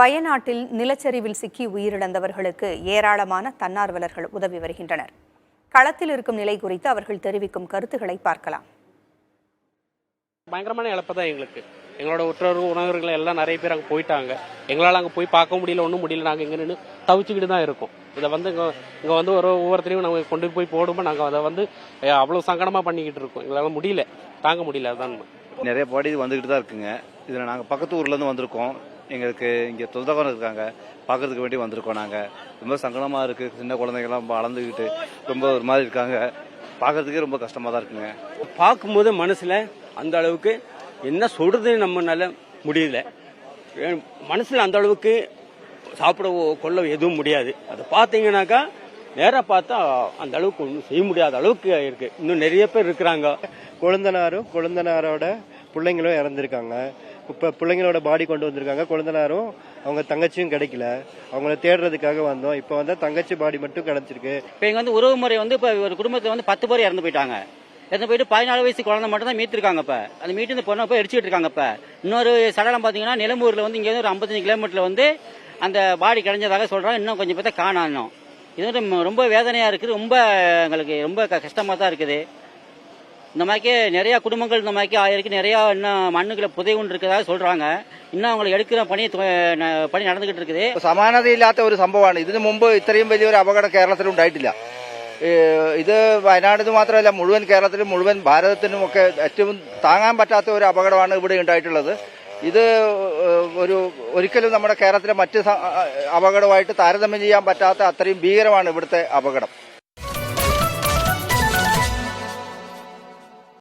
வயநாட்டில் நிலச்சரிவில் சிக்கி உயிரிழந்தவர்களுக்கு ஏராளமான தன்னார்வலர்கள் உதவி வருகின்றனர். களத்தில் இருக்கும் நிலை குறித்து அவர்கள் தெரிவிக்கும் கருத்துக்களை பார்க்கலாம். பயங்கரமான இழப்பு தான் எங்களுக்கு. எங்களோட உற்றோர் உணவர்கள் எல்லாம் நிறைய பேர் அங்கே போயிட்டாங்க. எங்களால் அங்கே போய் பார்க்க முடியல, ஒன்றும் முடியல. நாங்கள் இங்கே நின்று தவிச்சுக்கிட்டு தான் இருக்கோம். இதை வந்து இங்கே வந்து ஒவ்வொருத்தரையும் நாங்கள் கொண்டு போய் போடும்போது நாங்கள் அதை வந்து அவ்வளோ சங்கடமாக பண்ணிக்கிட்டு இருக்கோம். எங்களால் முடியல, தாங்க முடியல. அதுதான் நிறைய பாடி வந்துக்கிட்டு தான் இருக்குங்க. இதில் நாங்கள் பக்கத்து ஊர்லேருந்து வந்திருக்கோம். எங்களுக்கு இங்கே சொந்தக்காரங்க இருக்காங்க, பார்க்கறதுக்கு வேண்டி வந்திருக்கோம். நாங்கள் ரொம்ப சங்கடமாக இருக்குது. சின்ன குழந்தைங்கள்லாம் வளர்ந்துக்கிட்டு ரொம்ப ஒரு மாதிரி இருக்காங்க. பார்க்கறதுக்கே ரொம்ப கஷ்டமாக தான் இருக்குங்க. பார்க்கும்போது மனசில் அந்த அளவுக்கு என்ன சொல்கிறதுன்னு நம்மளால முடியல. மனசில் அந்த அளவுக்கு சாப்பிட கொள்ள எதுவும் முடியாது. அதை பார்த்தீங்கன்னாக்கா நேராக பார்த்தா அந்த அளவுக்கு ஒன்றும் செய்ய முடியாத அளவுக்கு இருக்கு. இன்னும் நிறைய பேர் இருக்கிறாங்க. கொழுந்தனாரோட பிள்ளைங்களும் இறந்துருக்காங்க. இப்போ பிள்ளைங்களோட பாடி கொண்டு வந்திருக்காங்க. கொழுந்தனாரும் அவங்க தங்கச்சியும் கிடைக்கல. அவங்கள தேடுறதுக்காக வந்தோம். இப்போ வந்து தங்கச்சி பாடி மட்டும் கிடைச்சிருக்கு. இப்போ இங்கே வந்து உறவு முறை வந்து இப்போ ஒரு குடும்பத்தில் வந்து 10 பேர் இறந்து போயிட்டாங்க. இறந்து போயிட்டு 14 வயசு குழந்தை மட்டும் தான் மீட்டிருக்காங்க. இப்போ அந்த மீட்டு இந்த பொண்ணை போய் அடிச்சுட்டு இருக்காங்க. இப்போ இன்னொரு சடலம் பார்த்தீங்கன்னா நிலம்பூரில் வந்து இங்கே ஒரு 55 கிலோமீட்டரில் வந்து அந்த பாடி கிடைஞ்சதாக சொல்கிறாங்க. இன்னும் கொஞ்சம் பேர்த்த காணோம். இது வந்து ரொம்ப வேதனையாக இருக்குது. ரொம்ப எங்களுக்கு ரொம்ப கஷ்டமாக தான் இருக்குது. இந்த மாதிரிக்கே நிறையா குடும்பங்கள் இந்த மாதிரிக்கே ஆயிருக்கு. நிறையா இன்னும் மண்ணுக்குள்ள புதைவுன்னு இருக்கிறதாக சொல்கிறாங்க. இன்னுം അവങ്ങൾ എടുക്കുന്ന പണി നടന്നിട്ട് இருக்குது. സമാനതയില്ലാത്ത ഒരു സംഭവമാണ്. ഇതിനു മുമ്പ് ഇത്രയും വലിയൊരു അപകടം കേരളത്തിൽ ഉണ്ടായിട്ടില്ല. ഇത് വയനാടിന് മാത്രമല്ല, മുഴുവൻ കേരളത്തിലും മുഴുവൻ ഭാരതത്തിനും ഒക്കെ ഏറ്റവും താങ്ങാൻ പറ്റാത്ത ഒരു അപകടമാണ് ഇവിടെ ഉണ്ടായിട്ടുള്ളത്. ഇത് ഒരിക്കലും നമ്മുടെ കേരളത്തിലെ മറ്റ് അപകടമായിട്ട് താരതമ്യം ചെയ്യാൻ പറ്റാത്ത അത്രയും ഭീകരമാണ് ഇവിടുത്തെ അപകടം.